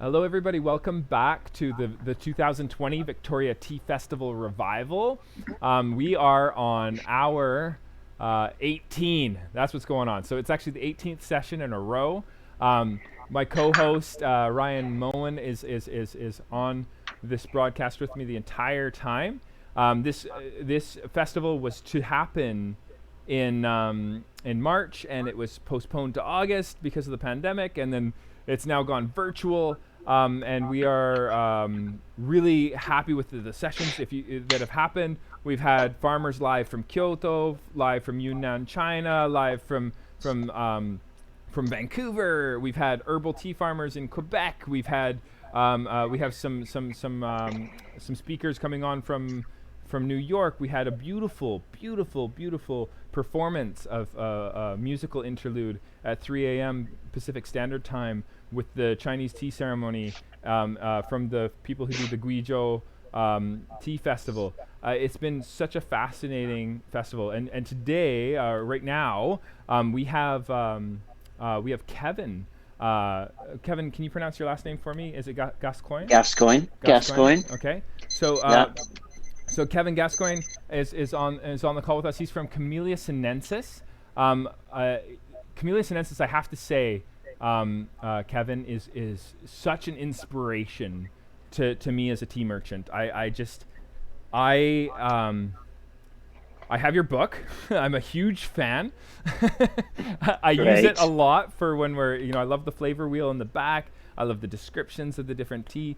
Hello, everybody. Welcome back to the 2020 Victoria Tea Festival Revival. We are on hour 18. That's what's going on. So it's actually the 18th session in a row. My co-host Ryan Moen is on this broadcast with me the entire time. This festival was to happen in March, and it was postponed to August because of the pandemic, and then it's now gone virtual, and we are really happy with the sessions that have happened. We've had farmers live from Kyoto, live from Yunnan, China, live from Vancouver. We've had herbal tea farmers in Quebec. We have some speakers coming on from New York. We had a beautiful performance of a musical interlude at 3 a.m. Pacific Standard Time with the Chinese tea ceremony from the people who do the Guizhou Tea Festival. It's been such a fascinating festival, and today, right now, we have Kevin. Kevin, can you pronounce your last name for me? Is it Gascoyne? Gascoyne. Okay. So Kevin Gascoyne is on the call with us. He's from Camellia Sinensis. Camellia Sinensis, I have to say, Kevin is such an inspiration to me as a tea merchant. I have your book. I'm a huge fan. I use it a lot for when I love the flavor wheel in the back. I love the descriptions of the different tea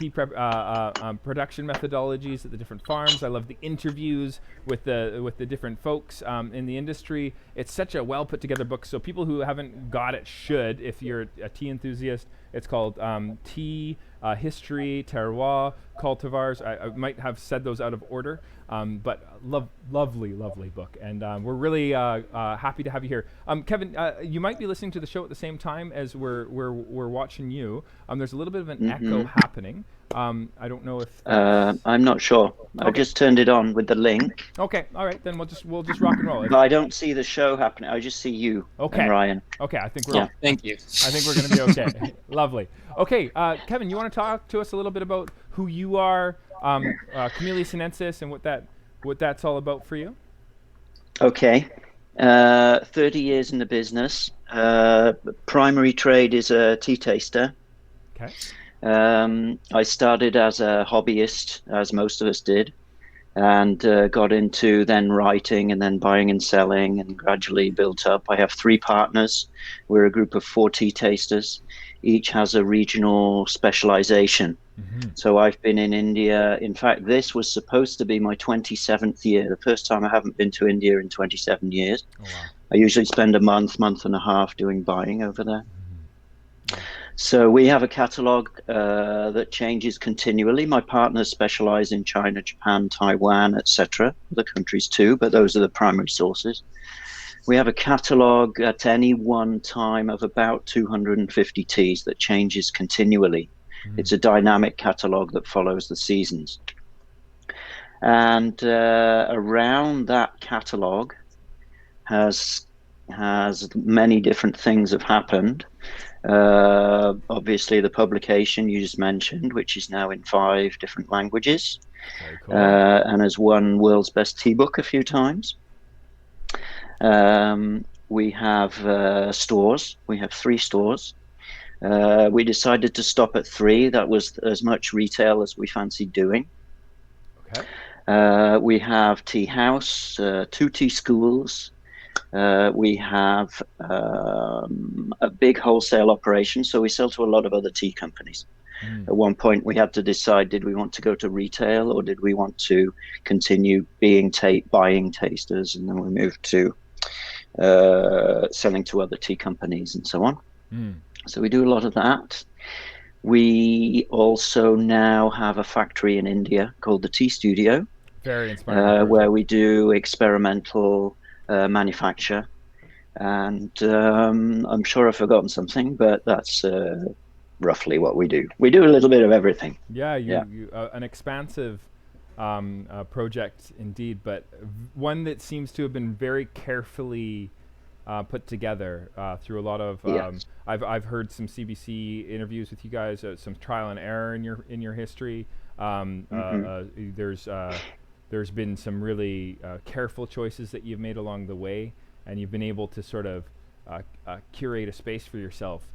production methodologies at the different farms. I love the interviews with the different folks in the industry. It's such a well put together book. So people who haven't got it should, if you're a tea enthusiast. It's called Tea History, Terroir, Cultivars. I might have said those out of order, but lovely book, and we're really happy to have you here. Kevin, you might be listening to the show at the same time as we're watching you. There's a little bit of an echo happening. I don't know if I'm not sure. Okay. I just turned it on with the link. Okay, all right, then we'll just rock and roll. But I don't see the show happening. I just see you and Ryan. Okay, I think we're Yeah. Thank you. I think we're going to be okay. Lovely. Okay, Kevin, you want to talk to us a little bit about who you are, Camellia Sinensis, and what that's all about for you? Okay. 30 years in the business. Primary trade is a tea taster. Okay. I started as a hobbyist, as most of us did, and got into then writing and then buying and selling, and gradually built up. I have 3 partners. We're a group of 4 tea tasters. Each has a regional specialization. Mm-hmm. So I've been in India. In fact, this was supposed to be my 27th year, the first time I haven't been to India in 27 years. Oh, wow. I usually spend a month and a half doing buying over there. Mm-hmm. So we have a catalog that changes continually. My partners specialize in China, Japan, Taiwan, etc., other countries too, but those are the primary sources. We have a catalog at any one time of about 250 teas that changes continually. It's a dynamic catalog that follows the seasons. And around that catalog has many different things have happened. Obviously, the publication you just mentioned, which is now in 5 different languages, very cool. And has won World's Best Tea Book a few times. We have stores. We have 3 stores. We decided to stop at 3. That was as much retail as we fancied doing. Okay. We have tea house, 2 tea schools. We have a big wholesale operation, so we sell to a lot of other tea companies. At one point, we had to decide, did we want to go to retail or did we want to continue being buying tasters? And then we moved to selling to other tea companies and so on. So we do a lot of that. We also now have a factory in India called the Tea Studio. Very inspiring. Where we do experimental manufacture, and I'm sure I've forgotten something, but that's roughly what we do. We do a little bit of everything. Yeah, you an expansive project indeed, but one that seems to have been very carefully put together through a lot of. Yes. I've heard some CBC interviews with you guys, some trial and error in your history. Um, uh, Hmm. uh, there's there's been some really careful choices that you've made along the way, and you've been able to sort of curate a space for yourself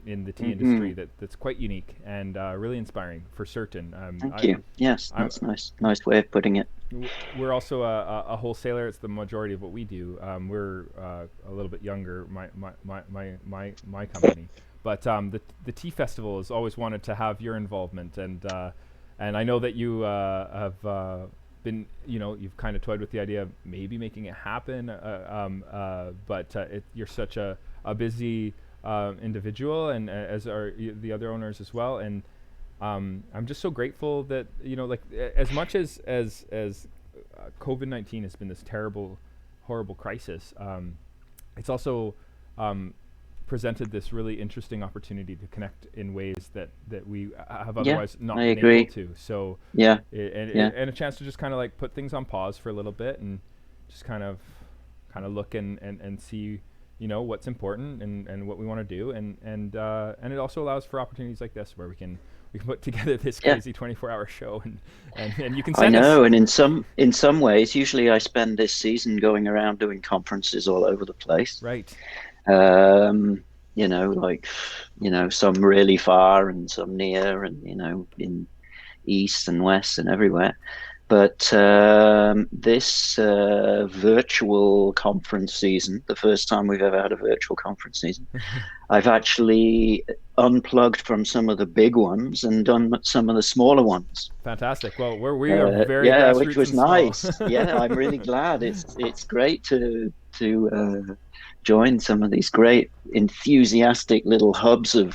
in the tea Hmm. industry that's quite unique and really inspiring for certain. Thank you. Yes, I'm that's nice. Nice way of putting it. we're also a wholesaler. It's the majority of what we do. We're a little bit younger, my company, but the tea festival has always wanted to have your involvement, and I know that you have been, you've kind of toyed with the idea of maybe making it happen, but you're such a busy individual, and as are the other owners as well, and I'm just so grateful that as much as COVID-19 has been this terrible, horrible crisis. It's also presented this really interesting opportunity to connect in ways that we have Yeah, otherwise not I been able agree. to. So, Yeah, yeah, and a chance to just kind of like put things on pause for a little bit and just kind of look and see what's important and what we want to do, and it also allows for opportunities like this where we can put together this yeah. crazy 24-hour show, and you can I send us. know, and in some ways, usually I spend this season going around doing conferences all over the place. Right. Um, like some really far and some near, and in east and west and everywhere. But this virtual conference season, the first time we've ever had a virtual conference season, I've actually unplugged from some of the big ones and done some of the smaller ones. Fantastic. Well, we are very Yeah, which grassroots was and small. nice. Yeah, I'm really glad. It's great to join some of these great enthusiastic little hubs of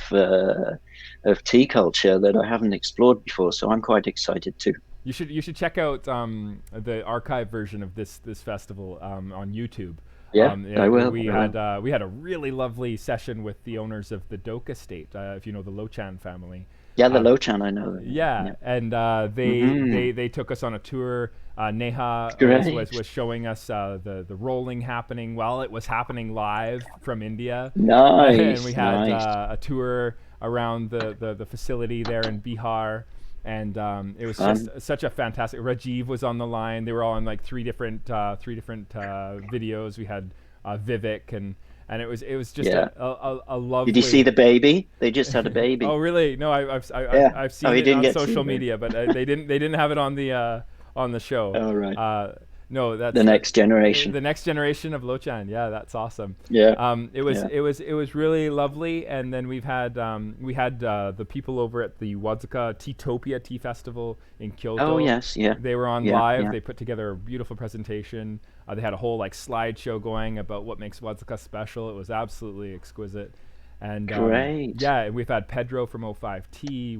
tea culture that I haven't explored before. So I'm quite excited too. You should check out the archive version of this festival on YouTube. Yeah, I will. We I had will. a really lovely session with the owners of the Doak estate, if you know the Lochan family. Yeah, the Um, Lochan, I know them. yeah, Yeah. and Hmm. they took us on a tour. Neha was Great. showing us the rolling happening while it was happening live from India, and we Nice, had nice. a tour around the facility there in Bihar, and it was just Fun. such a fantastic. Rajiv was on the line. They were all in like three different videos. We had Vivek, and it was just Yeah. a Did you see lovely. the baby? They just had a Oh, baby. really? No, Yeah. I've Oh, seen he it didn't on get to see the social baby. media, but they didn't have it on the show. Oh, right. No, The next generation. the next generation of Lochan. Yeah, that's awesome. Yeah. It was Yeah. it was it was really lovely, and then we had the people over at the Wadzuka Teatopia Tea Festival in Oh, Kyoto. yes. Yeah. They were on Yeah. live. Yeah. They put together a beautiful presentation. They had a whole like slideshow going about what makes Wadzuka special. It was absolutely exquisite. And Great. yeah, we've had Pedro from O5T.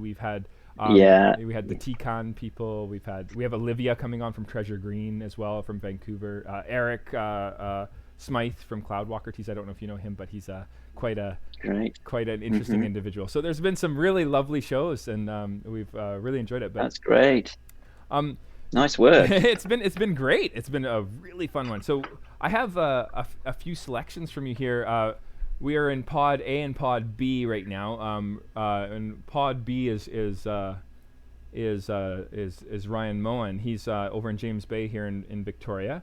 Yeah. We had the Tikan people. We have Olivia coming on from Treasure Green as well from Vancouver. Eric Smythe from Cloudwalker Teas. I don't know if you know him, but he's quite a Great. quite an interesting Hmm. individual. So there's been some really lovely shows, and we've really enjoyed it. But That's great. um, Nice work. it's been great. It's been a really fun one. So I have a few selections from you here. We are in Pod A and Pod B right now. And Pod B is Ryan Moen. He's over in James Bay here in Victoria,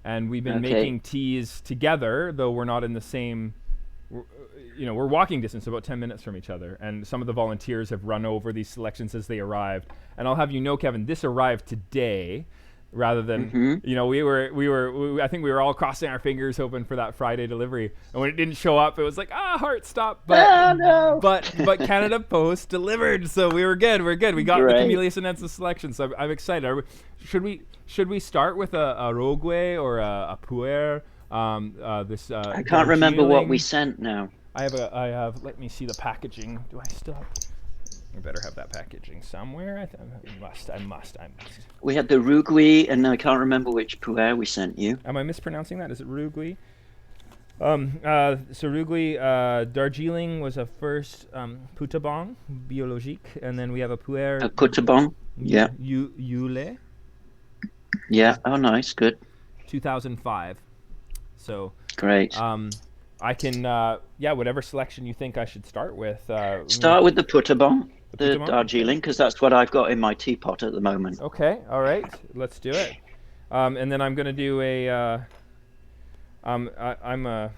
and we've been Okay. making teas together, though we're not in the same. We're walking distance, about 10 minutes from each other, and some of the volunteers have run over these selections as they arrived. And I'll have you know, Kevin, this arrived today, rather than Hmm. I think we were all crossing our fingers hoping for that Friday delivery, and when it didn't show up, it was like heart stop. But Oh, no. but Canada Post delivered, so we were good. We're good. We got the Great. Camellia Sinensis selection, so I'm excited. Should we start with a Rogue or a Puer? This I can't remember what we Darjeeling. sent now. I have. Let me see the packaging. Do I still have? I better have that packaging somewhere. I must. We had the Rugui, and I can't remember which puer we sent you. Am I mispronouncing that? Is it Rugui? So Rugui, Darjeeling was a first Putabong biologique, and then we have a Puer A Kutabong. Yeah. Yule, Yeah. Oh, nice. Good. 2005. So Great. I can, whatever selection you think I should start with. Start with the Putterbon, the Putumayo? Okay. Darjeeling, because that's what I've got in my teapot at the moment. Okay. All right. Let's do it. And then I'm gonna do a. I'm a.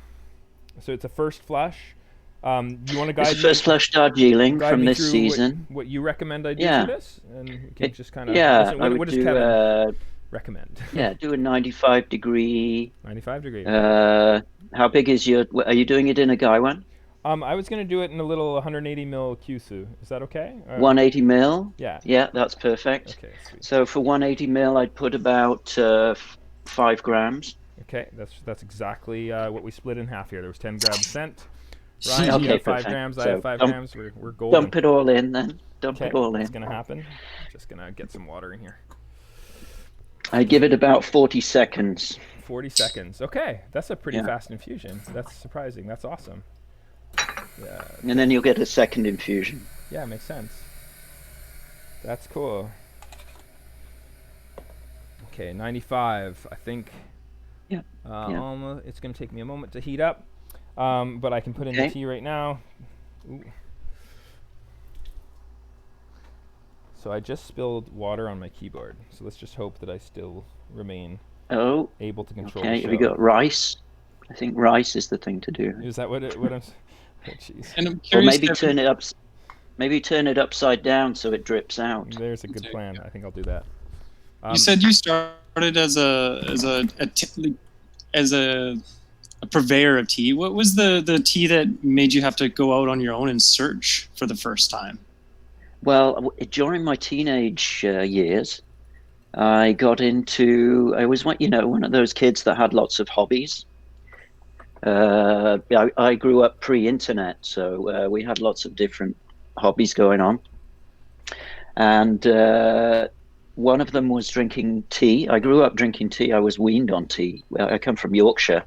So it's a first flush. You want to It's guide the first me? flush Darjeeling Guide from me this through season. what you recommend I do for Yeah, this, and we can it, just kind of yeah, listen. I What would does do Kevin recommend? do a 95 degree. 95 degree. Okay. How big is your? Are you doing it in a Gaiwan? I was gonna do it in a little 180 mil Kyusu. Is that okay? 180 mil. Yeah. Yeah, that's perfect. Okay. Sweet. So for 180 mil, I'd put about 5 grams. Okay. That's exactly what we split in half here. There was 10 grams sent. Ryan, you Okay, have 5 grams. I have So 5 grams. We're golden. dump it all in then. Dump Okay. it all What's in. gonna happen? Just gonna get some water in here. I give it about 40 seconds. 40 seconds. Okay. That's a pretty Yeah. fast infusion. That's surprising. That's awesome. Yeah. And then you'll get a second infusion. Yeah, makes sense. That's cool. Okay, 95. I think Yeah. Yeah. almost, it's going to take me a moment to heat up, but I can put in the Okay. tea right now. Ooh. So I just spilled water on my keyboard. So let's just hope that I still remain Oh, able to control okay. the Have you show. got rice? I think rice is the thing to do. Is that what I'm? Oh, jeez. And I'm Or curious, maybe Kevin, turn it upside down so it drips out. There's a good There you plan. go. I think I'll do that. you said you started as a purveyor of tea. What was the tea that made you have to go out on your own and search for the first time? Well, during my teenage years, I was one of those kids that had lots of hobbies. I grew up pre-internet, so we had lots of different hobbies going on. And one of them was drinking tea. I grew up drinking tea. I was weaned on tea. Well, I come from Yorkshire,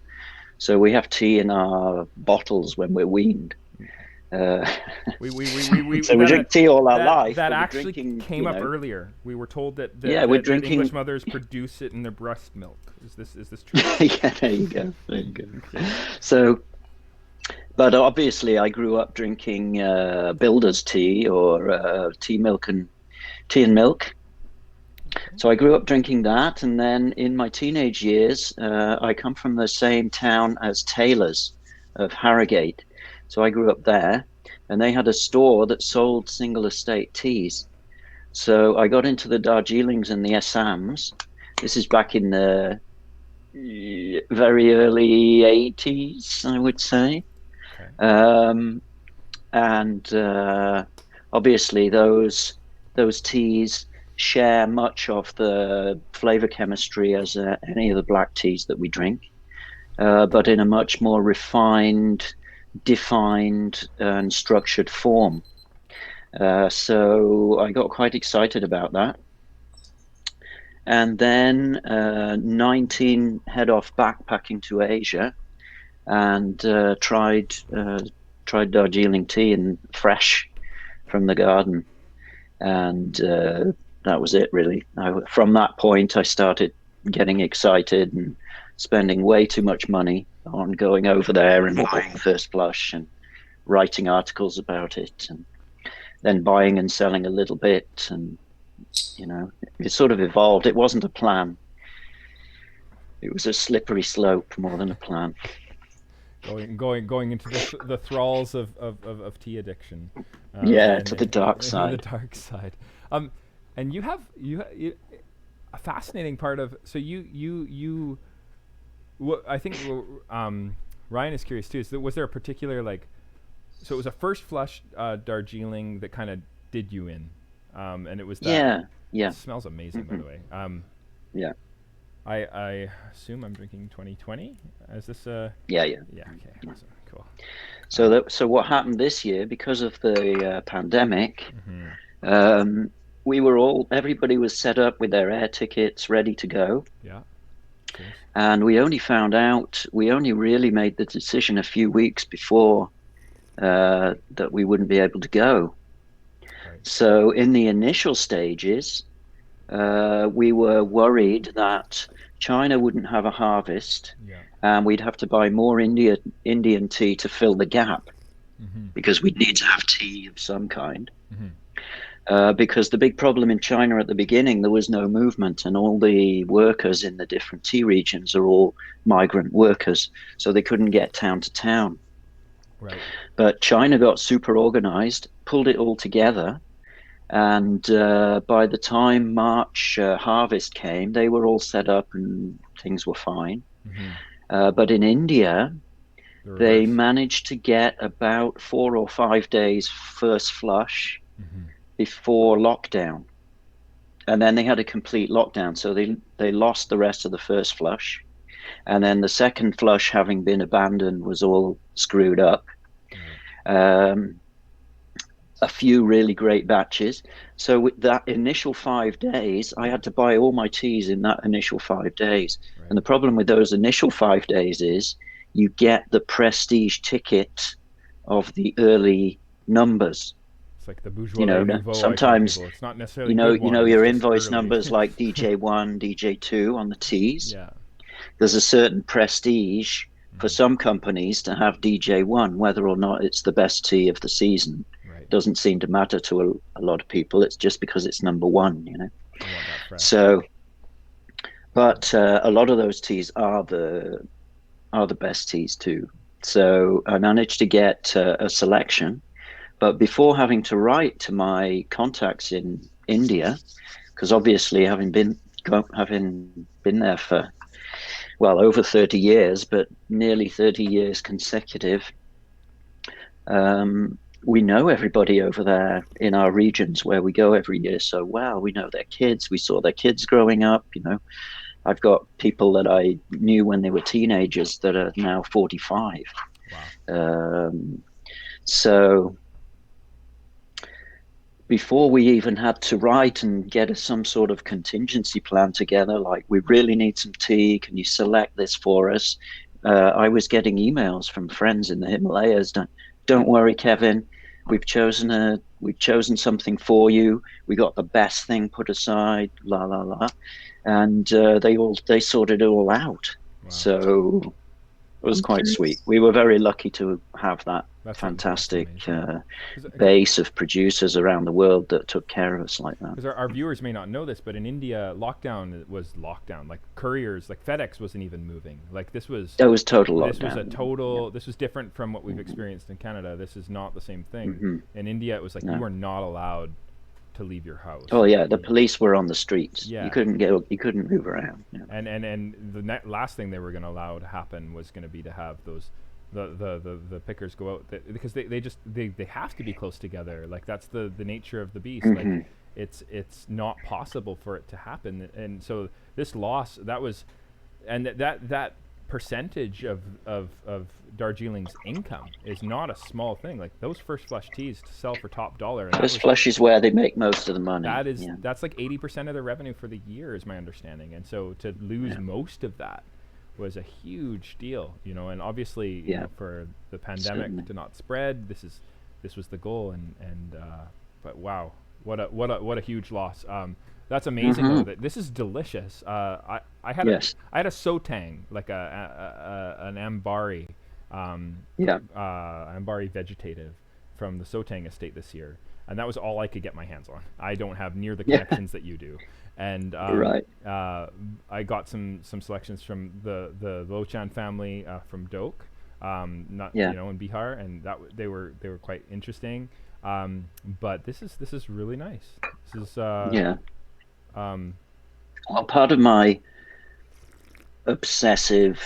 so we have tea in our bottles when we're weaned. Uh, We so we drink tea all our that, life. that but we're actually drinking, came up earlier. We were told that Yeah, we're that drinking- English mothers produce it in their breast milk. Is this true? Yeah, there you go. There you go. So, but obviously, I grew up drinking builder's tea or tea and milk. So I grew up drinking that, and then in my teenage years, I come from the same town as Taylor's of Harrogate. So I grew up there, and they had a store that sold single estate teas. So I got into the Darjeelings and the Assams. This is back in the very early 80s, I would say. Okay. And obviously those teas share much of the flavor chemistry as any of the black teas that we drink, but in a much more refined, defined, and structured form. So I got quite excited about that. And then 19 head off backpacking to Asia, and tried Darjeeling tea and fresh from the garden, and that was it really. From that point, I started getting excited and spending way too much money on going over there and buying first flush and writing articles about it, and then buying and selling a little bit, and it sort of evolved. It wasn't a plan. It was a slippery slope more than a plan. Going into the thralls of tea addiction. Yeah, to the dark The side. dark side. And you have a fascinating part of. So I think Ryan is curious too. So was there a particular So it was a first flush Darjeeling that kind of did you in, and it was that. Yeah. It smells amazing, by the way. Yeah. I assume I'm drinking 2020. Is this a? Yeah. Yeah. Okay. Awesome. Cool. So what happened this year, because of the pandemic, Mm-hmm. everybody was set up with their air tickets ready to go. Yeah. Cheers. And we only really made the decision a few weeks before that we wouldn't be able to go. Right. So in the initial stages, we were worried that China wouldn't have a harvest, Yeah. and we'd have to buy more Indian tea to fill the gap, because we'd need to have tea of some kind. Because the big problem in China at the beginning, there was no movement, and all the workers in the different tea regions are all migrant workers, so they couldn't get town to town. Right. But China got super organized, pulled it all together, and by the time March harvest came, they were all set up and things were fine. But in India, they managed to get about 4 or 5 days first flush before lockdown. And then they had a complete lockdown. So they lost the rest of the first flush. And then the second flush, having been abandoned, was all screwed up. A few really great batches. So with that initial 5 days, I had to buy all my teas in that initial 5 days. Right. And the problem with those initial 5 days is you get the prestige ticket of the early numbers. It's like the bourgeois. Sometimes it's not necessarily your invoice numbers like DJ1, DJ2 on the teas. Yeah. There's a certain prestige for some companies to have DJ1, whether or not it's the best tea of the season. Right. Doesn't seem to matter to a lot of people. It's just because it's number one, So, but a lot of those teas are the best teas too. So I managed to get a selection, but before having to write to my contacts in India, because obviously having been there for over 30 years, but nearly 30 years consecutive, we know everybody over there in our regions where we go every year so well. We know their kids. We saw their kids growing up. I've got people that I knew when they were teenagers that are now 45. Wow. So before we even had to write and get some sort of contingency plan together, like, we really need some tea, can you select this for us? I was getting emails from friends in the Himalayas. Don't worry, Kevin, we've chosen something for you. We got the best thing put aside, la la la, and they sorted it all out. Wow. So it was quite sweet. We were very lucky to have that. That's fantastic base of producers around the world that took care of us like that. Because our viewers may not know this, but in India, lockdown was lockdown. Like couriers, like FedEx wasn't even moving. Like this was total lockdown. This was a total. Yeah. This was different from what we've experienced in Canada. This is not the same thing. In India, it was like you were not allowed to leave your house. Oh yeah, the police were on the streets. Yeah. You couldn't move around. Yeah. And the last thing they were going to allow to happen was going to be to have those. The pickers go out because they have to be close together. Like that's the nature of the beast. Like it's not possible for it to happen. And so this loss that percentage of Darjeeling's income is not a small thing. Like those first flush teas to sell for top dollar. First flush is where they make most of the money. That's like 80% of their revenue for the year is my understanding. And so to lose most of that was a huge deal, and obviously for the pandemic to not spread, this was the goal, and but wow, what a huge loss. That's amazing though, that this is delicious. I had a sotang, like an ambari, ambari vegetative from the Sotang estate this year, and that was all I could get my hands on. I don't have near the connections that you do. And I got some selections from the Lochan family from Doak, in Bihar, and they were quite interesting. But this is really nice. This is well, part of my obsessive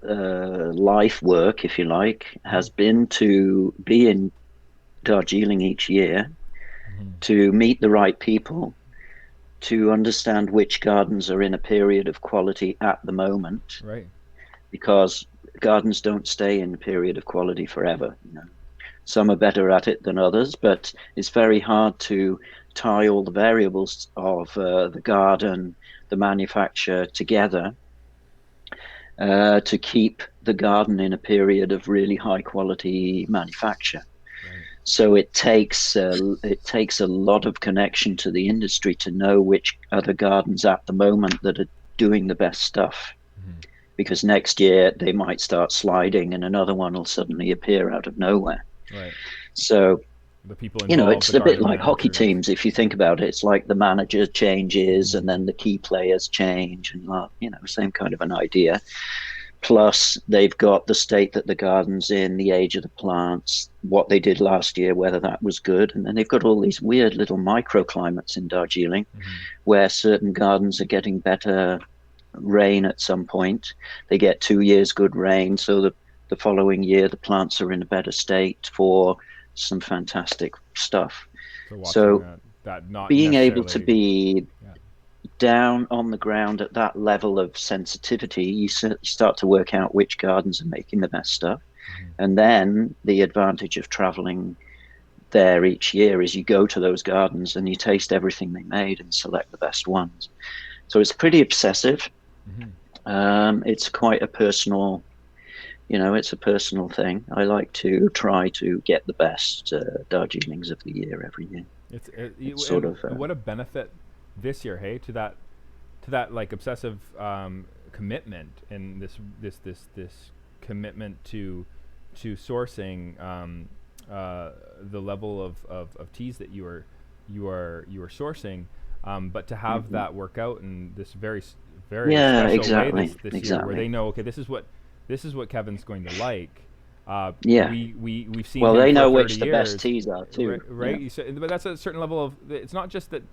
life work, if you like, has been to be in Darjeeling each year, to meet the right people, to understand which gardens are in a period of quality at the moment. Right. Because gardens don't stay in a period of quality forever. Some are better at it than others, but it's very hard to tie all the variables of the garden, the manufacture together to keep the garden in a period of really high quality manufacture. So it takes a lot of connection to the industry to know which are the gardens at the moment that are doing the best stuff, because next year they might start sliding and another one will suddenly appear out of nowhere. Right. So, The people you know, involved, it's the a bit garden like hockey managers. teams. If you think about it, it's like the manager changes and then the key players change, and you know, same kind of an idea. Plus, they've got the state that the garden's in, the age of the plants, what they did last year, whether that was good. And then they've got all these weird little microclimates in Darjeeling where certain gardens are getting better rain at some point. They get 2 years good rain, so the following year the plants are in a better state for some fantastic stuff. So watching So that not being able to necessarily- be down on the ground at that level of sensitivity, you start to work out which gardens are making the best stuff. And then the advantage of traveling there each year is you go to those gardens and you taste everything they made and select the best ones. So it's pretty obsessive. It's quite a personal, you know, it's a personal thing. I like to try to get the best Darjeelings of the year every year. It's sort of what a benefit this year, hey, to that like obsessive commitment and this commitment to sourcing the level of teas that you are sourcing, but to have that work out in this very special way this year, where they know, okay, this is what Kevin's going to like. We've seen. Well, him they for know 30 which the years, best teas are too, right? Yeah. But that's a certain level of. It's not just that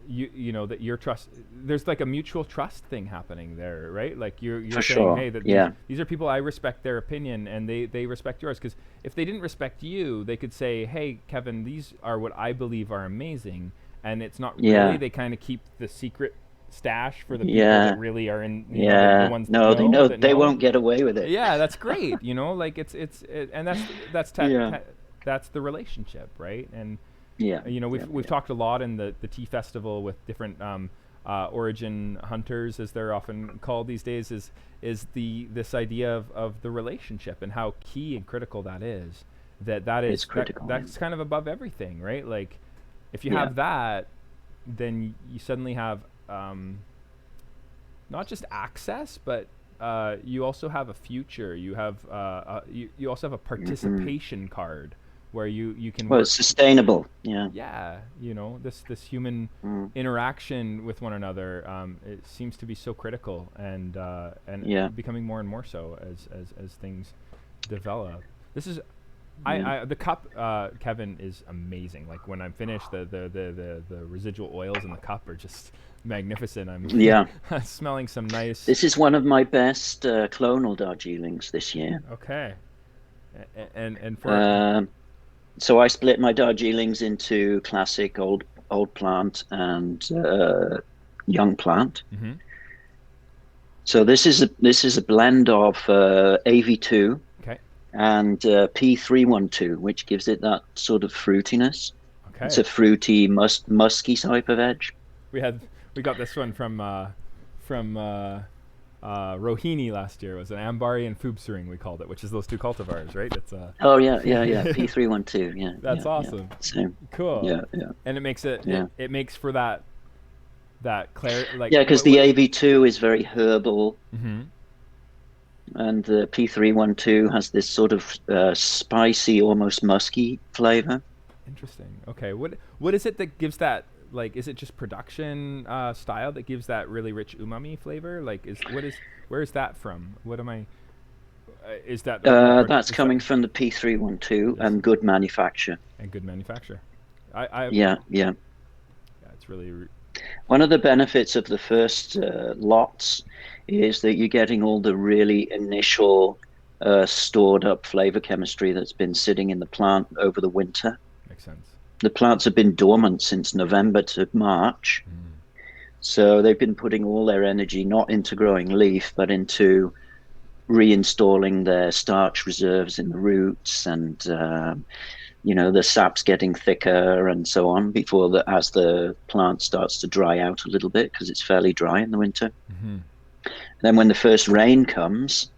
you know that your trust. There's like a mutual trust thing happening there, right? Like you're for saying, sure. hey, that these are people I respect their opinion, and they respect yours. Because if they didn't respect you, they could say, hey, Kevin, these are what I believe are amazing, and it's not really. They kind of keep the secret stash for the people that really are in, you know, the ones that they know they won't get away with it. Yeah, that's great. You know, like and that's the relationship, right? And you know, we've talked a lot in the tea festival with different origin hunters, as they're often called these days, is this idea of the relationship and how key and critical that is. That is critical. That's kind of above everything, right? Like if you have that, then you suddenly have not just access, but you also have a future. You have you also have a participation card where you can. Well, it's sustainable. Yeah. Yeah, you know, this human interaction with one another. It seems to be so critical and becoming more and more so as things develop. This is. The cup, Kevin, is amazing. Like when I'm finished, the residual oils in the cup are just magnificent. I'm smelling some nice. This is one of my best clonal Darjeelings this year. Okay, and for so I split my Darjeelings into classic, old plant, and young plant. So this is a blend of AV2. And P312, which gives it that sort of fruitiness. Okay. It's a fruity, musky type of edge. We got this one from Rohini last year. It was an Ambari and Fubsering, we called it, which is those two cultivars, right? It's P312, yeah. That's awesome. Yeah. Cool. Yeah. And it makes it makes for that clarity. Like because the AV2 is very herbal. And the P312 has this sort of spicy, almost musky flavor. Interesting. Okay. What is it that gives that? Like, is it just production style that gives that really rich umami flavor? Like, where is that from? What am I? Is that? That's coming from the P312 and good manufacture. And good manufacture. Yeah. It's really. One of the benefits of the first lots is that you're getting all the really initial stored up flavor chemistry that's been sitting in the plant over the winter. Makes sense. The plants have been dormant since November to March. So they've been putting all their energy not into growing leaf, but into reinstalling their starch reserves in the roots and the sap's getting thicker and so on as the plant starts to dry out a little bit, because it's fairly dry in the winter. Then when the first rain comes,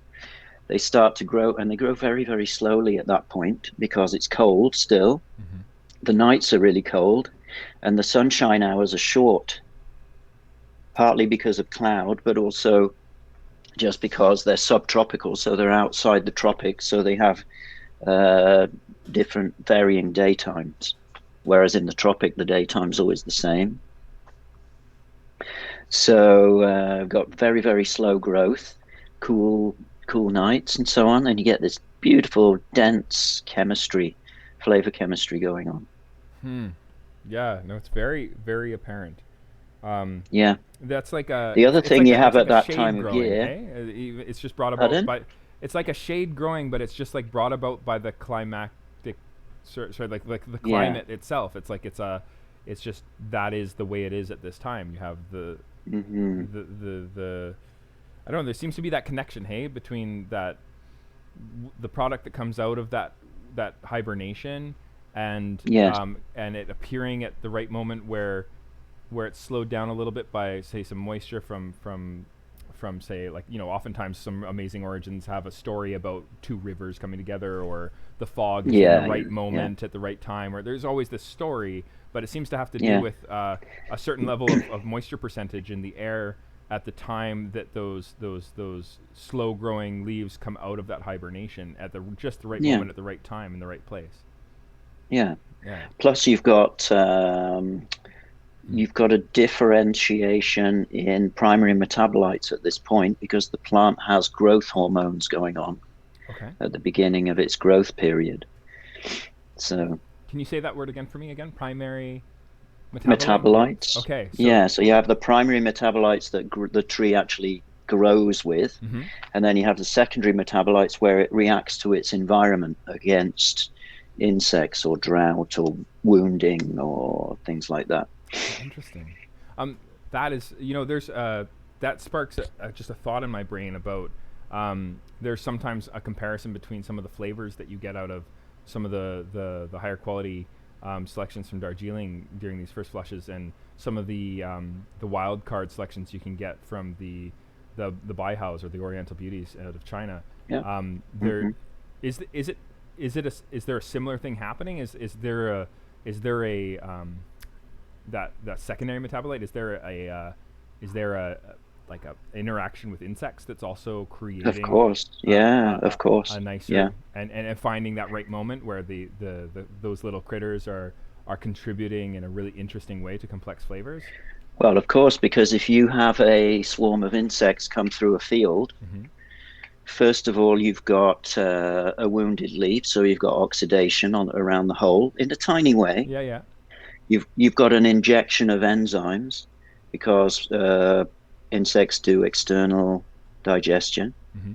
they start to grow, and they grow very, very slowly at that point because it's cold still. The nights are really cold and the sunshine hours are short. partly because of cloud, but also just because they're subtropical, so they're outside the tropics, so they have different varying daytimes, whereas in the tropic the daytime's always the same. So got very, very slow growth, cool nights and so on, and you get this beautiful dense flavor chemistry going on. Yeah, no, it's very, very apparent. Yeah. That's like the other thing you have at that time of year, hey? It's just brought about pardon? by, it's like a shade growing, but it's just like brought about by the climactic, like the climate itself. It's like it's just that is the way it is at this time. You have the I don't know. There seems to be that connection, hey, between that the product that comes out of that hibernation and and it appearing at the right moment where it's slowed down a little bit by, say, some moisture from say, like, you know, oftentimes some amazing origins have a story about two rivers coming together, or the fog is in the right moment at the right time, or there's always this story, but it seems to have to do with a certain level of moisture percentage in the air at the time that those slow growing leaves come out of that hibernation at just the right moment at the right time in the right place. Plus you've got a differentiation in primary metabolites at this point, because the plant has growth hormones going on at the beginning of its growth period. So can you say that word again for me again? Primary metabolites. Okay. So you have the primary metabolites that the tree actually grows with, and then you have the secondary metabolites where it reacts to its environment against insects or drought or wounding or things like that. Interesting. That is, you know, there's that sparks just a thought in my brain about there's sometimes a comparison between some of the flavors that you get out of some of the higher quality selections from Darjeeling during these first flushes, and some of the wild card selections you can get from the Baihaus or the Oriental Beauties out of China. There is there a similar thing happening? Is there a that secondary metabolite? Is there a like a interaction with insects that's also creating? Of course, of course, a nicer and finding that right moment where the those little critters are contributing in a really interesting way to complex flavors. Well, of course, because if you have a swarm of insects come through a field, first of all, you've got a wounded leaf, so you've got oxidation around the whole in a tiny way. You've got an injection of enzymes, because insects do external digestion,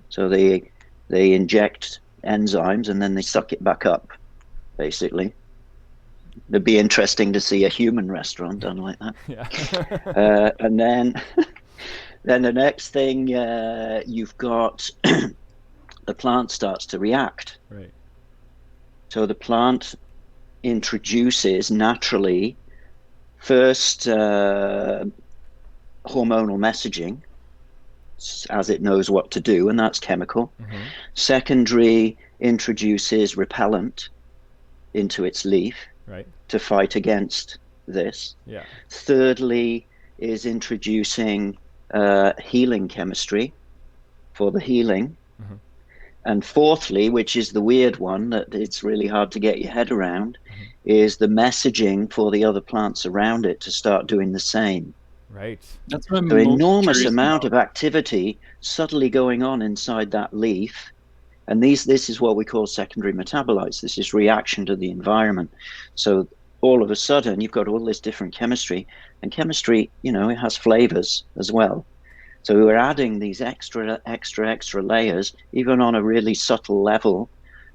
so they inject enzymes and then they suck it back up, basically. It'd be interesting to see a human restaurant done like that. And then the next thing, you've got the plant starts to react. Right. So the plant introduces naturally first hormonal messaging, as it knows what to do, and that's chemical. Secondary introduces repellent into its leaf to fight against this. Thirdly is introducing healing chemistry for the healing. And fourthly, which is the weird one that it's really hard to get your head around, is the messaging for the other plants around it to start doing the same. Right. That's what I'm So enormous amount about. of activity subtly going on inside that leaf. And this is what we call secondary metabolites. This is reaction to the environment. So all of a sudden, you've got all this different chemistry. And chemistry, you know, it has flavors as well. So we're adding these extra layers, even on a really subtle level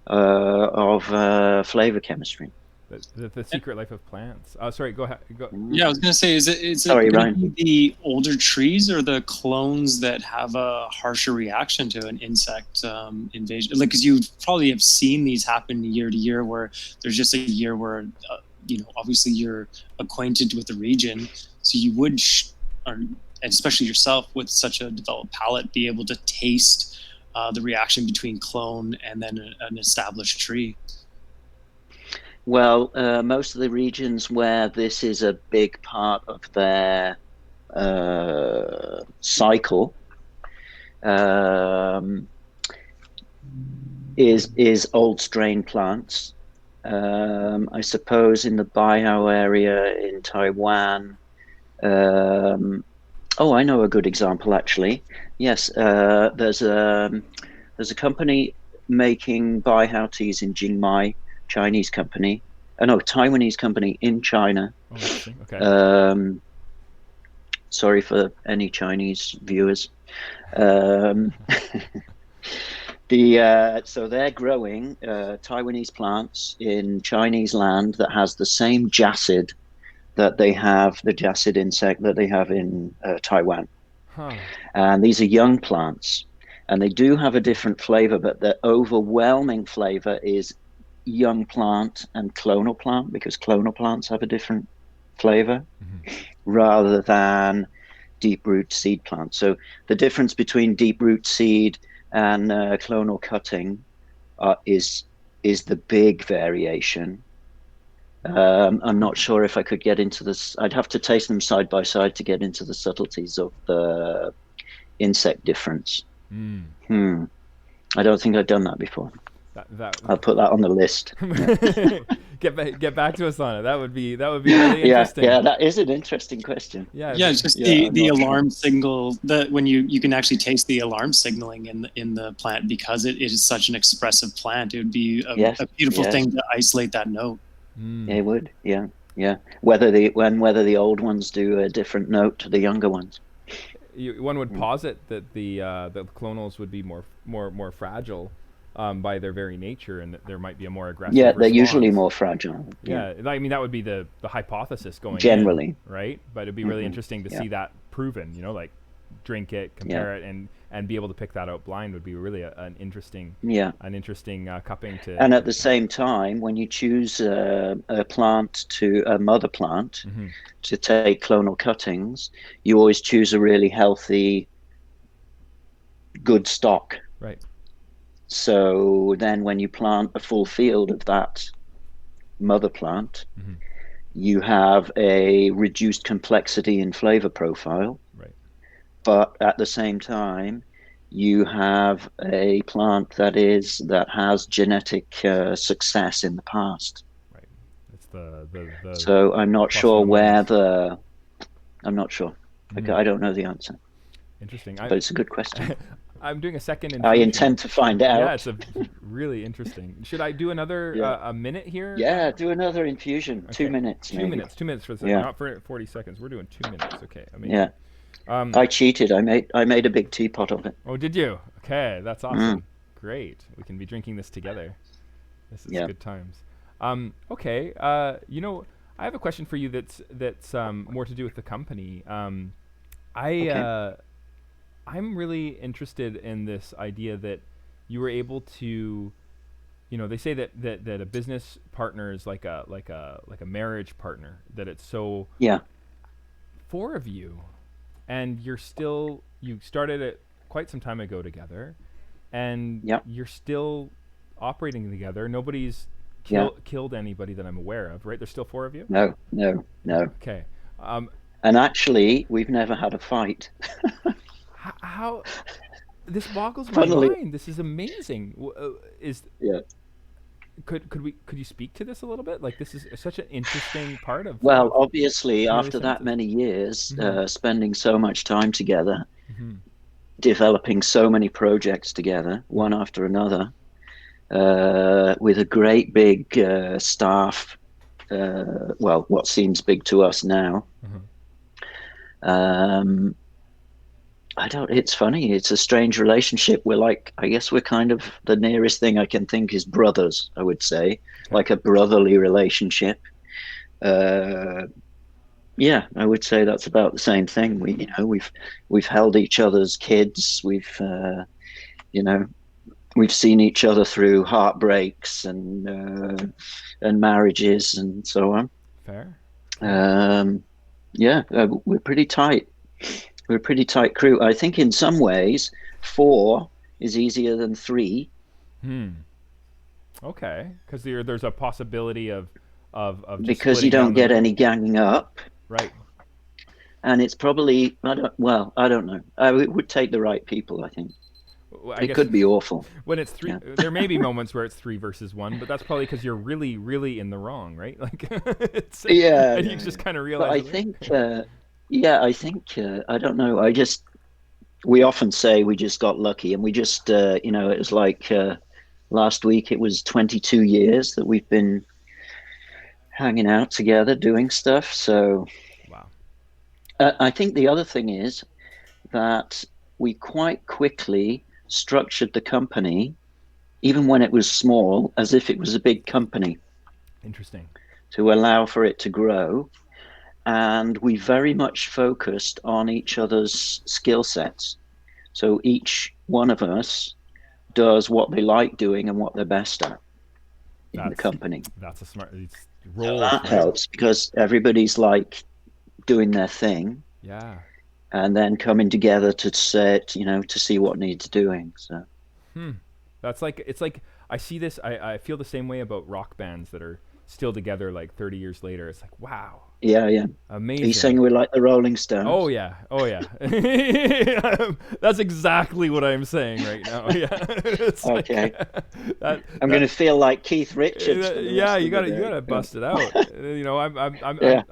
of flavor chemistry. The secret life of plants. Sorry, go ahead. Yeah, I was going to say, is it Sorry, going Ryan. to be the older trees or the clones that have a harsher reaction to an insect invasion? Like, because you probably have seen these happen year to year, where there's just a year where, you know, obviously you're acquainted with the region, so you would, and especially yourself with such a developed palate, be able to taste the reaction between clone and then an established tree. Well, most of the regions where this is a big part of their cycle is old strain plants. I suppose in the Baihao area in Taiwan. I know a good example actually. Yes, there's a company making Baihao teas in Jingmai, Chinese company. No, Taiwanese company in China. Oh, interesting. Okay. Sorry for any Chinese viewers. So they're growing Taiwanese plants in Chinese land that has the same jacid that they have, the jacid insect that they have in Taiwan. Huh. And these are young plants, and they do have a different flavor, but the overwhelming flavor is young plant and clonal plant, because clonal plants have a different flavor rather than deep root seed plants. So the difference between deep root seed and clonal cutting is the big variation. I'm not sure if I could get into this. I'd have to taste them side by side to get into the subtleties of the insect difference. I don't think I've done that before. I'll put that on the list. Get back to us on it. That would be really interesting. Yeah, that is an interesting question. Yeah, it's just the alarm signal that when you can actually taste the alarm signaling in the plant, because it is such an expressive plant. It would be a beautiful thing to isolate that note. It would, yeah. Whether the old ones do a different note to the younger ones. One would posit that the clonals would be more fragile by their very nature, and that there might be a more aggressive response. They're usually more fragile. Yeah, I mean that would be the hypothesis going generally, right? But it'd be really interesting to see that proven. Like drink it, compare it, and be able to pick that out blind would be really an interesting cupping to. And at the same time, when you choose a mother plant to take clonal cuttings, you always choose a really healthy, good stock. Right. So then when you plant a full field of that mother plant, you have a reduced complexity in flavor profile. Right. But at the same time, you have a plant that has genetic success in the past. Right. It's the so I'm not sure I'm not sure. I don't know the answer. Interesting. But it's a good question. I'm doing a second infusion. I intend to find out. Yeah, it's really interesting. Should I do another a minute here? Yeah, do another infusion. Okay. 2 minutes. Two minutes for the not for 40 seconds. We're doing 2 minutes. Okay. Yeah. I cheated. I made a big teapot of it. Oh, did you? Okay, that's awesome. Great. We can be drinking this together. This is good times. Okay. I have a question for you that's more to do with the company. I'm really interested in this idea that you were able to, they say that a business partner is like a marriage partner, that it's so 4 of you, and you started it quite some time ago together, and you're still operating together. Nobody's killed anybody that I'm aware of, right? There's still 4 of you? No. Okay. And actually, we've never had a fight. How this boggles my mind. This is amazing. Could you speak to this a little bit? Like, this is such an interesting part of. Well, obviously, after that many years, spending so much time together, developing so many projects together, one after another, with a great big staff. What seems big to us now. It's funny. It's a strange relationship. I guess we're kind of, the nearest thing I can think is brothers, I would say, like a brotherly relationship. I would say that's about the same thing. We've held each other's kids. We've seen each other through heartbreaks and marriages and so on. Fair. We're pretty tight. We're a pretty tight crew. I think in some ways, 4 is easier than 3. Okay, because there's a possibility of just because you don't get any ganging up. Right. And it's probably, I don't know. It would take the right people, I think. I It guess could be awful. when it's three, Yeah. there may be moments where it's 3 versus 1, but that's probably because you're really, really in the wrong, right? Like, Yeah, and you yeah, just yeah. kind of But realize I it later. think, I don't know. We often say we just got lucky, and it was like last week, it was 22 years that we've been hanging out together doing stuff. So Wow. I think the other thing is that we quite quickly structured the company, even when it was small, as if it was a big company Interesting. to allow for it to grow. And we very much focused on each other's skill sets. So each one of us does what they like doing and what they're best at in the That's company. that's a smart. It's So roles, that right? helps because everybody's like doing their thing Yeah. and then coming together to see what needs doing. So Hmm. That's like it's like I see this. I feel the same way about rock bands that are still together like 30 years later. It's like wow, yeah, yeah. Are you amazing. saying we're like the Rolling Oh Stones? yeah, oh yeah. That's exactly what I'm saying right now. Yeah, it's like Okay. that. I'm going That to feel like Keith Richards for the yeah, rest of the you day. gotta bust it out. Yeah.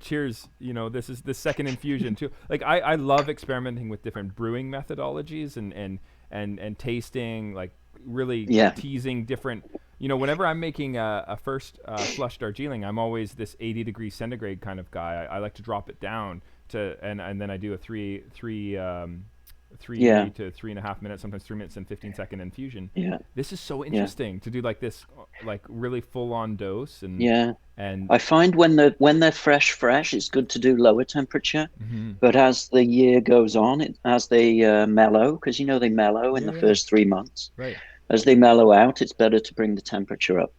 Cheers. This is the second infusion too. Like I love experimenting with different brewing methodologies and tasting, like really Yeah. teasing different. Whenever I'm making a first flushed Darjeeling, I'm always this 80 degrees centigrade kind of guy. I like to drop it down and then I do a three Yeah. to 3.5 minutes, sometimes 3 minutes and 15-second infusion. Yeah. This is so Yeah. interesting to do like this, like really full on dose Yeah. and I find when they're fresh, it's good to do lower temperature. mm-hmm. But as the year goes on, as they mellow, because they mellow in Yeah, the yeah, first 3 months. right. As they mellow out, it's better to bring the temperature up.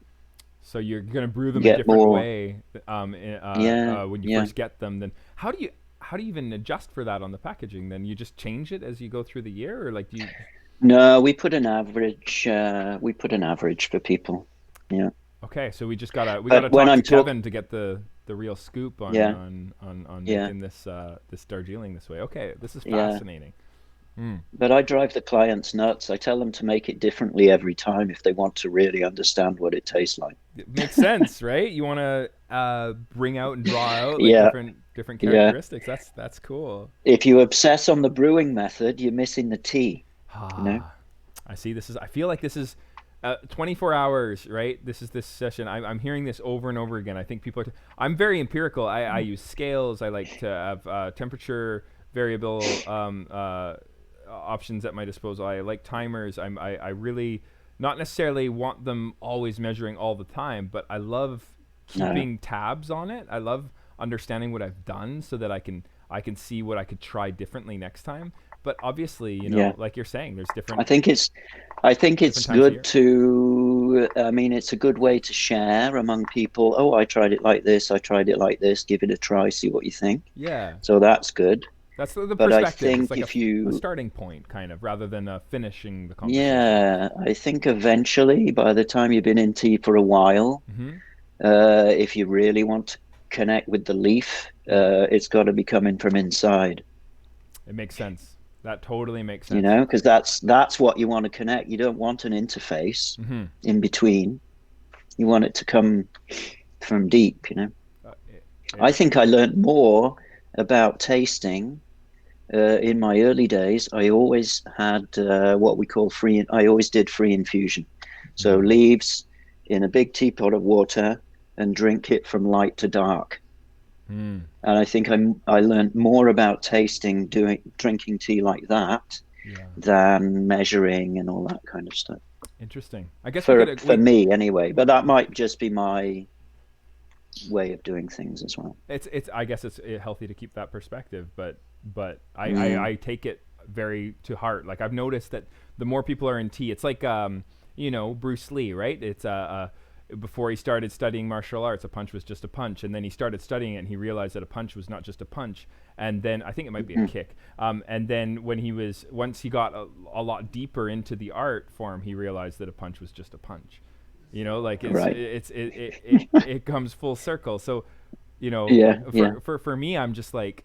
So you're gonna brew You them a get different more. way Yeah, when you yeah. first get them. Then how do you even adjust for that on the packaging? Then you just change it as you go through the year, or like do you? No, we put an average. We put an average for people. Yeah, Okay, so we gotta but when talk I'm to talk, Kevin to get the real scoop on yeah, yeah, making this Darjeeling this way. Okay, this is yeah. fascinating. Mm. But I drive the clients nuts. I tell them to make it differently every time if they want to really understand what it tastes like. It makes sense, right? You want to bring out and draw out like Yeah, different yeah. characteristics. That's cool. If you obsess on the brewing method, you're missing the tea. You know? Ah, I see. I feel like this is 24 hours, right? This session. I'm hearing this over and over again. I think people are. I'm very empirical. I use scales. I like to have temperature variable options at my disposal. I like timers. I really not necessarily want them always measuring all the time, but I love No, keeping tabs on it. I love understanding what I've done so that I can see what I could try differently next time. But obviously, yeah. like you're saying, there's I different think it's I think different it's times of good year. to I mean it's a good way to share among people. Oh, I tried it like this, I tried it like this, give it a try, see what you think. Yeah, So that's good. that's the But I perspective. It's think like if a you starting point, kind of, rather than finishing the conversation. Yeah, I think eventually by the time you've been in tea for a while, Hmm. if you really want to connect with the leaf, Yeah, it's got to be coming from inside, it makes sense. That totally makes sense. because that's what you want to connect. You don't want an interface Hmm. in between. You want it to come from deep. Uh, I yeah. think I learned more about tasting in my early days. I always had what we call free. I always did free infusion, so Mm. leaves in a big teapot of water and drink it from light to dark. Mm. And I think I learned more about tasting drinking tea like that Yeah. than measuring and all that kind of stuff. Interesting. I guess we For could for me anyway, but that might just be my way of doing things as well. it's I guess it's healthy to keep that perspective, but Mm. I take it very to heart. Like I've noticed that the more people are in tea, it's like Bruce Lee, right? It's before he started studying martial arts, a punch was just a punch, and then he started studying it, and he realized that a punch was not just a punch, and then I think it might be a Mhm. kick. And then once he got a lot deeper into the art form, he realized that a punch was just a punch. Like Right. it comes full circle. So you know, Yeah, yeah. for me, I'm just like,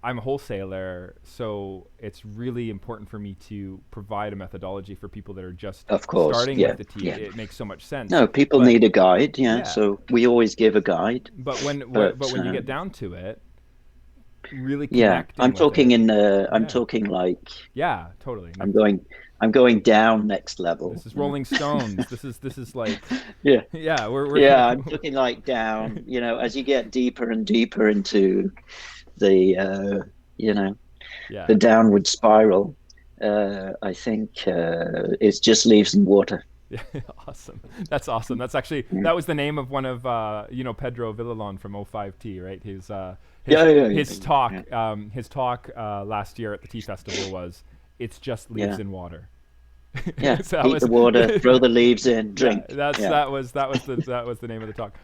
I'm a wholesaler, so it's really important for me to provide a methodology for people that are just Of course. starting with Yeah, the tea. yeah. It makes so much sense. No, people But need a guide. Yeah, yeah, so we always give a guide. but But when you get down to it, really yeah, connecting with I'm yeah, talking like yeah, totally. I'm going I'm going down next level. This is Rolling Stones. This is like, Yeah. yeah, Yeah, I'm talking like down, as you get deeper and deeper into the you know, yeah. the downward spiral, I think it just leaves in water. Yeah, awesome. That's awesome. That's actually Yeah. that was the name of one of Pedro Villalon from O5T, right? Yeah, yeah, yeah, His talk yeah. last year at the Tea Festival was "It's just leaves Yeah. in water." Yeah. So that Heat was the water, throw the leaves in, yeah. drink. Yeah. That was the name of the talk.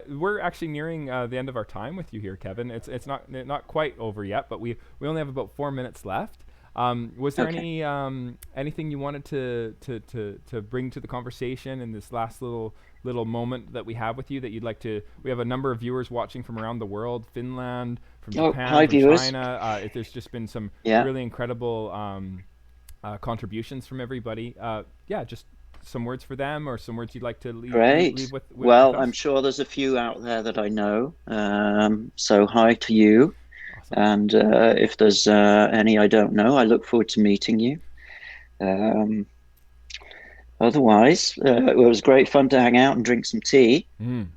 We're actually nearing the end of our time with you here, Kevin. It's not quite over yet, but we only have about 4 minutes left. Was there Okay. anything you wanted to bring to the conversation in this last little moment that we have with you that you'd like to? We have a number of viewers watching from around the world, Finland, from Oh, Japan, hi from viewers. China. There's just been some Yeah. really incredible contributions from everybody. Yeah, just some words for them or some words you'd like to leave Great. with Well, I'm us. sure there's a few out there that I know. So hi to you. Awesome. And if there's any I don't know, I look forward to meeting you. Um, Otherwise, it was great fun to hang out and drink some tea. Mm.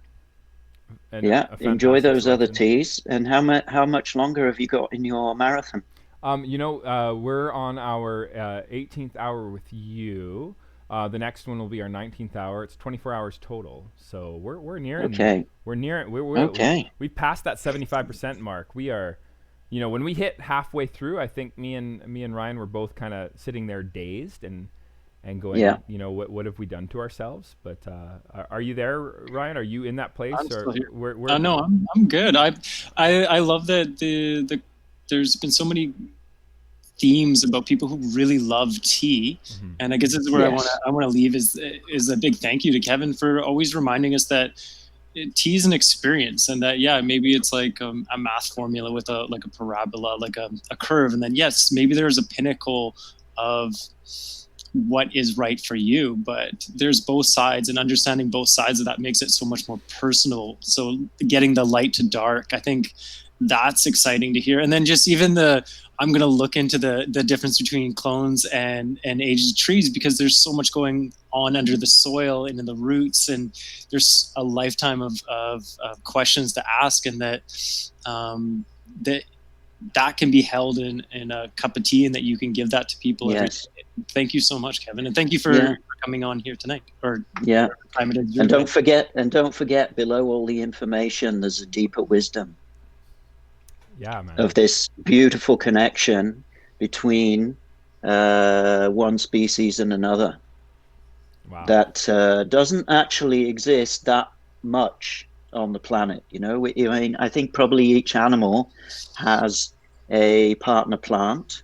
And Yeah, a enjoy fantastic those other selection. teas. And how much longer have you got in your marathon? We're on our 18th hour with you. The next one will be our 19th hour. It's 24 hours total. So we're nearing Okay, we're near okay. we passed that 75% mark. We are, when we hit halfway through, I think me and Ryan were both kind of sitting there dazed and Yeah. going, what have we done to ourselves? But are you there, Ryan? Are you in that place? I'm Or still here. where No, I'm good. I love that there's been so many themes about people who really love tea, Mhm. and I guess this is where Yes. I want to leave is a big thank you to Kevin for always reminding us that tea is an experience, and that maybe it's like a math formula with a parabola, like a curve, and then yes, maybe there's a pinnacle of what is right for you, but there's both sides, and understanding both sides of that makes it so much more personal. So getting the light to dark, I think that's exciting to hear. And then just even I'm going to look into the difference between clones and aged trees, because there's so much going on under the soil and in the roots, and there's a lifetime of questions to ask, and that can be held in a cup of tea, and that you can give that to people every Yes. day. Thank you so much, Kevin, and thank you for Yeah. coming on here tonight, or Yeah. time it is your And day. don't forget, below all the information, there's a deeper wisdom Yeah, man. of this beautiful connection between one species and another Wow. that doesn't actually exist that much on the planet. I think probably each animal has a partner plant,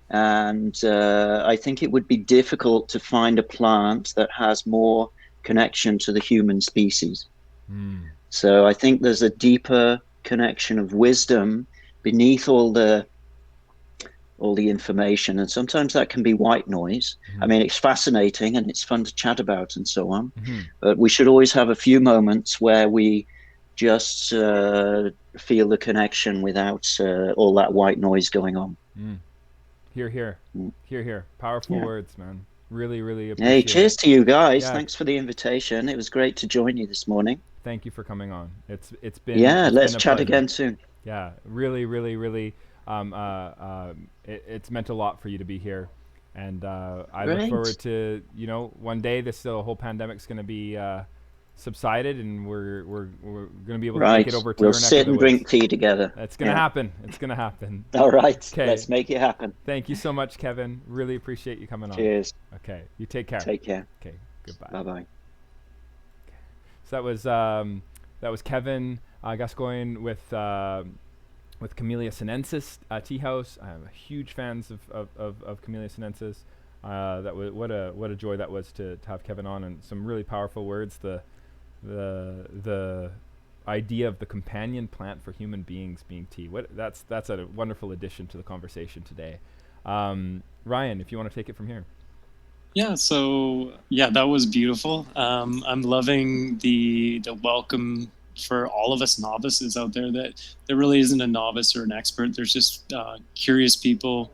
and I think it would be difficult to find a plant that has more connection to the human species. Mm. So I think there's a deeper connection of wisdom beneath all the information, and sometimes that can be white noise. I Mm-hmm. mean, it's fascinating and it's fun to chat about and so on, Mm-hmm. but we should always have a few moments where we just feel the connection without all that white noise going on. Mm. Here. Mm. Here. Powerful Yeah. words, man. Really Hey, appreciate it. cheers to you guys. Yeah, Thanks for the invitation. It was great to join you this morning. thank you for coming on. Yeah, It's been let's a chat pleasure. again soon. Yeah, really. It's meant a lot for you to be here, and I look Great. forward to one day this whole pandemic's going to be subsided, and we're going to be able to make Right. it over to We'll your neck of sit the and woods. drink tea together. It's going to Yeah. happen. It's going to happen. All right. Okay. Let's make it happen. Thank you so much, Kevin. Really appreciate you coming on. Cheers. Okay. You take care. Take care. Okay. Goodbye. Bye-bye. So that was Kevin Gascoyne with Camellia Sinensis Tea House. I'm a huge fans of Camellia Sinensis. What a joy that was to have Kevin on, and some really powerful words. The idea of the companion plant for human beings being tea. That's a wonderful addition to the conversation today. Ryan, if you want to take it from here. Yeah, so yeah, that was beautiful. I'm loving the welcome for all of us novices out there. That there really isn't a novice or an expert. There's just curious people,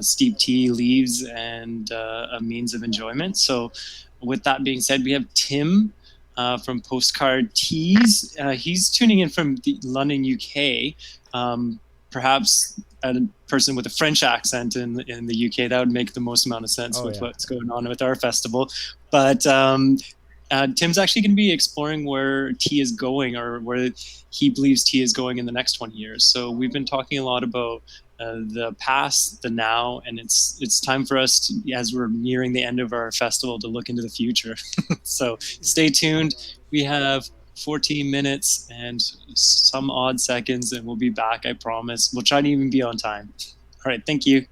steep tea leaves, and a means of enjoyment. So, with that being said, we have Tim from Postcard Teas. He's tuning in from London, UK. Perhaps a person with a French accent in the UK, that would make the most amount of sense with what's going on with our festival. But Tim's actually going to be exploring where tea is going, or where he believes tea is going in the next 20 years. So we've been talking a lot about the past, the now, and it's time for us to, as we're nearing the end of our festival, to look into the future. So stay tuned. We have 14 minutes and some odd seconds, and we'll be back, I promise. We'll try to even be on time. All right, thank you.